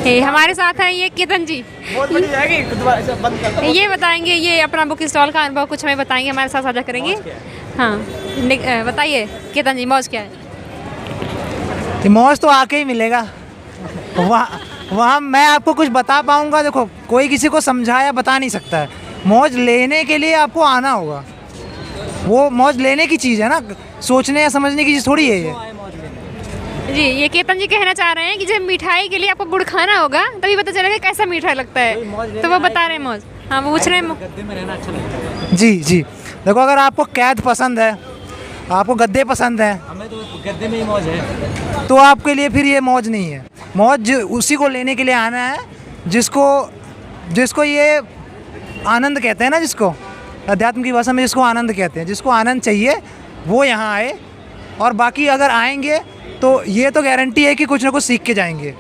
हमारे साथ हैं ये केतन जी। बहुत बड़ी जाएगी, दोबारा ऐसे बंद कर दो। ये बताएंगे, ये अपना बुक स्टॉल का अनुभव कुछ हमें बताएंगे, हमारे साथ साझा करेंगे। हाँ, बताइए केतन जी, मौज क्या है? मौज तो आके ही मिलेगा। वहाँ मैं आपको कुछ बता पाऊँगा? देखो, कोई किसी को समझाया बता नहीं सकता है। मौज लेने के लिए आपको आना होगा। वो मौज लेने की चीज़ है ना, सोचने या समझने की चीज़ थोड़ी है ये। जी, ये केतन जी कहना चाह रहे हैं कि जब मिठाई के लिए आपको गुड़ खाना होगा तभी पता चलेगा कैसा मीठा लगता है, तो वो बता रहे हैं मौज। हाँ, वो पूछ रहे हैं गद्दे में रहना अच्छा लगता है। जी जी, देखो, अगर आपको कैद पसंद है, आपको गद्दे पसंद है, हमें तो गद्दे में ही मौज है, तो आपके लिए फिर ये मौज नहीं है। मौज उसी को लेने के लिए आना है जिसको ये आनंद कहते हैं ना, जिसको अध्यात्म की भाषा में जिसको आनंद कहते हैं, जिसको आनंद चाहिए वो यहाँ आए। और बाकी अगर आएंगे तो ये तो गारंटी है कि कुछ ना कुछ सीख के जाएंगे।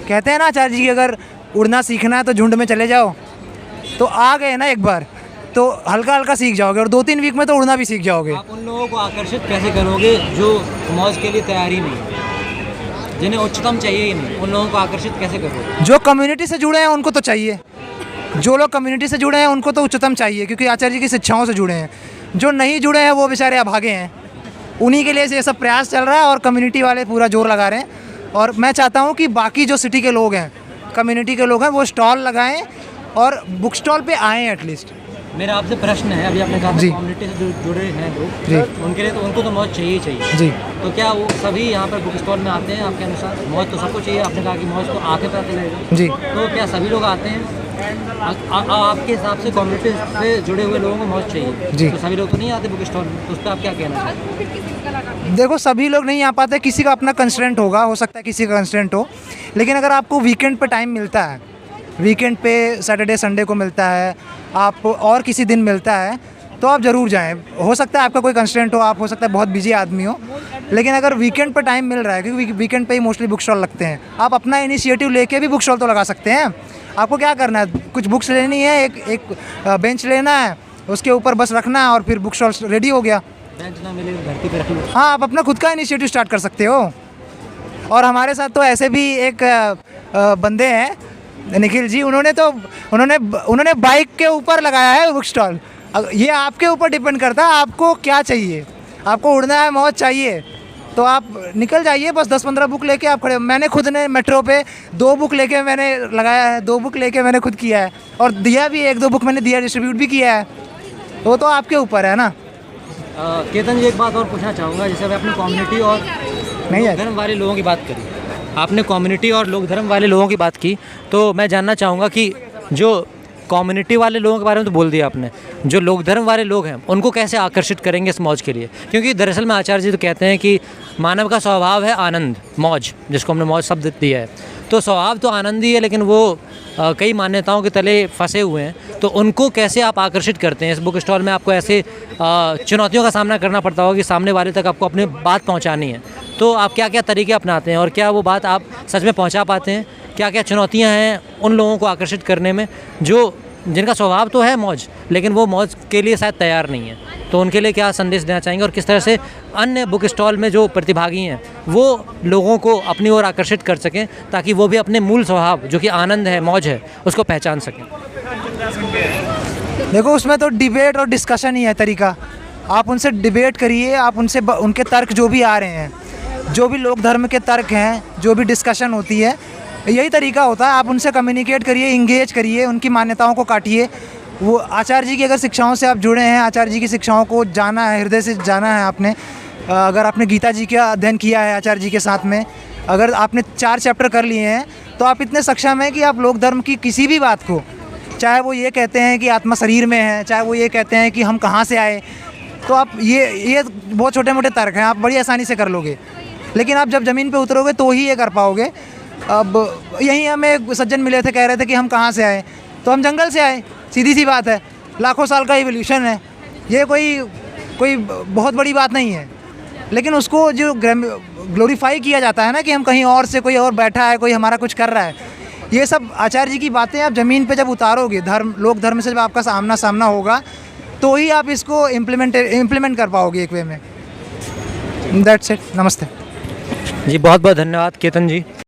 कहते हैं ना आचार्य जी, अगर उड़ना सीखना है तो झुंड में चले जाओ। तो आ गए ना एक बार तो हल्का हल्का सीख जाओगे और 2-3 वीक में तो उड़ना भी सीख जाओगे। आप उन लोगों को आकर्षित कैसे करोगे जो मौज के लिए तैयार ही नहीं है, जिन्हें उच्चतम चाहिए ही नहीं, उन लोगों को आकर्षित कैसे करोगे? जो कम्युनिटी से जुड़े हैं उनको तो चाहिए, जो लोग कम्युनिटी से जुड़े हैं उनको तो उच्चतम चाहिए, क्योंकि आचार्य जी की शिक्षाओं से जुड़े हैं। जो नहीं जुड़े हैं वो बेचारे अभागे हैं, उन्हीं के लिए ये सब प्रयास चल रहा है और कम्युनिटी वाले पूरा जोर लगा रहे हैं। और मैं चाहता हूँ कि बाकी जो सिटी के लोग हैं, कम्युनिटी के लोग हैं, वो स्टॉल लगाएं और बुक स्टॉल पे आएँ एटलीस्ट। मेरा आपसे प्रश्न है, अभी आपने कहा जी, कम्युनिटी से जो जुड़े हैं लोग, जी, उनके लिए तो उनको तो मौज चाहिए ही चाहिए जी। तो क्या वो सभी यहाँ पर बुक स्टॉल में आते हैं? आपके अनुसार मौज तो सबको चाहिए, आपने कहा कि मौज तो आके पता चलेगा जी। तो क्या सभी लोग आते हैं? आपके हिसाब से कम्युनिटी से जुड़े हुए लोगों को मौज चाहिए जी। तो सभी लोग तो नहीं आते बुक स्टॉल में, तो उस पर आप क्या कहना चाहते हैं? देखो, सभी लोग नहीं आ पाते, किसी का अपना कंस्ट्रेंट होगा, हो सकता है किसी का कंस्ट्रेंट हो। लेकिन अगर आपको वीकेंड पे टाइम मिलता है, वीकेंड पे सैटरडे संडे को मिलता है, आप और किसी दिन मिलता है, तो आप ज़रूर जाएं। हो सकता है आपका कोई कंस्ट्रेंट हो, आप हो सकता है बहुत बिजी आदमी हो, लेकिन अगर वीकेंड पर टाइम मिल रहा है, क्योंकि वीकेंड पे ही मोस्टली बुक स्टॉल लगते हैं, आप अपना इनिशिएटिव लेके भी बुक स्टॉल तो लगा सकते हैं। आपको क्या करना है, कुछ बुक्स लेनी है, एक बेंच लेना है, उसके ऊपर बस रखना है और फिर बुक स्टॉल रेडी हो गया। बेंच ना मिले धरती पे रख लो। हाँ, आप अपना खुद का इनिशिएटिव स्टार्ट कर सकते हो। और हमारे साथ तो ऐसे भी एक बंदे हैं, निखिल जी, उन्होंने बाइक के ऊपर लगाया है बुक स्टॉल। ये आपके ऊपर डिपेंड करता है, आपको क्या चाहिए। आपको उड़ना है, मौज चाहिए, तो आप निकल जाइए, बस 10-15 बुक लेके आप खड़े। मैंने खुद ने मेट्रो पे 2 बुक लेके मैंने लगाया है, 2 बुक लेके मैंने खुद किया है, और दिया भी 1-2 बुक मैंने दिया, डिस्ट्रीब्यूट भी किया है। वो तो आपके ऊपर है ना। केतन जी, एक बात और पूछना चाहूँगा, जैसे अभी आपने कम्युनिटी और लोक धर्म वाले लोगों की बात करी, आपने कम्युनिटी और लोक धर्म वाले लोगों की बात की, तो मैं जानना चाहूँगा कि जो कम्युनिटी वाले लोगों के बारे में तो बोल दिया आपने, जो लोक धर्म वाले लोग हैं उनको कैसे आकर्षित करेंगे इस मौज के लिए? क्योंकि दरअसल में आचार्य जी तो कहते हैं कि मानव का स्वभाव है आनंद, मौज, जिसको हमने मौज शब्द दिया है। तो स्वभाव तो आनंद ही है, लेकिन वो कई मान्यताओं के तले फंसे हुए हैं, तो उनको कैसे आप आकर्षित करते हैं? इस बुक स्टॉल में आपको ऐसे चुनौतियों का सामना करना पड़ता होगा कि सामने वाले तक आपको अपनी बात पहुंचानी है, तो आप क्या क्या तरीके अपनाते हैं और क्या वो बात आप सच में पहुंचा पाते हैं? क्या क्या चुनौतियां हैं उन लोगों को आकर्षित करने में जिनका स्वभाव तो है मौज, लेकिन वो मौज के लिए शायद तैयार नहीं है? तो उनके लिए क्या संदेश देना चाहेंगे और किस तरह से अन्य बुक स्टॉल में जो प्रतिभागी हैं वो लोगों को अपनी ओर आकर्षित कर सकें, ताकि वो भी अपने मूल स्वभाव जो कि आनंद है, मौज है, उसको पहचान सकें? देखो, उसमें तो डिबेट और डिस्कशन ही है तरीका। आप उनसे डिबेट करिए, आप उनसे उनके तर्क जो भी आ रहे हैं, जो भी लोक धर्म के तर्क हैं, जो भी डिस्कशन होती है, यही तरीका होता है। आप उनसे कम्युनिकेट करिए, इंगेज करिए, उनकी मान्यताओं को काटिए। वो आचार्य जी की अगर शिक्षाओं से आप जुड़े हैं, आचार्य जी की शिक्षाओं को जाना है, हृदय से जाना है आपने, अगर आपने गीता जी का अध्ययन किया है आचार्य जी के साथ में, अगर आपने 4 चैप्टर कर लिए हैं, तो आप इतने सक्षम हैं कि आप लोक धर्म की किसी भी बात को, चाहे वो ये कहते हैं कि आत्मा शरीर में है, चाहे वो ये कहते हैं कि हम कहाँ से आए, तो आप ये बहुत छोटे मोटे तर्क हैं, आप बड़ी आसानी से कर लोगे। लेकिन आप जब ज़मीन पे उतरोगे तो ही ये कर पाओगे। अब यहीं हमें एक सज्जन मिले थे, कह रहे थे कि हम कहाँ से आए, तो हम जंगल से आए, सीधी सी बात है। लाखों साल का इवोल्यूशन है, ये कोई बहुत बड़ी बात नहीं है। लेकिन उसको जो ग्लोरीफाई किया जाता है ना, कि हम कहीं और से, कोई और बैठा है, कोई हमारा कुछ कर रहा है, ये सब आचार्य जी की बातें आप ज़मीन पे जब उतारोगे, लोक धर्म से जब आपका आमना सामना होगा, तो ही आप इसको इम्प्लीमेंट कर पाओगे एक वे में। That's it. नमस्ते जी, बहुत बहुत धन्यवाद केतन जी।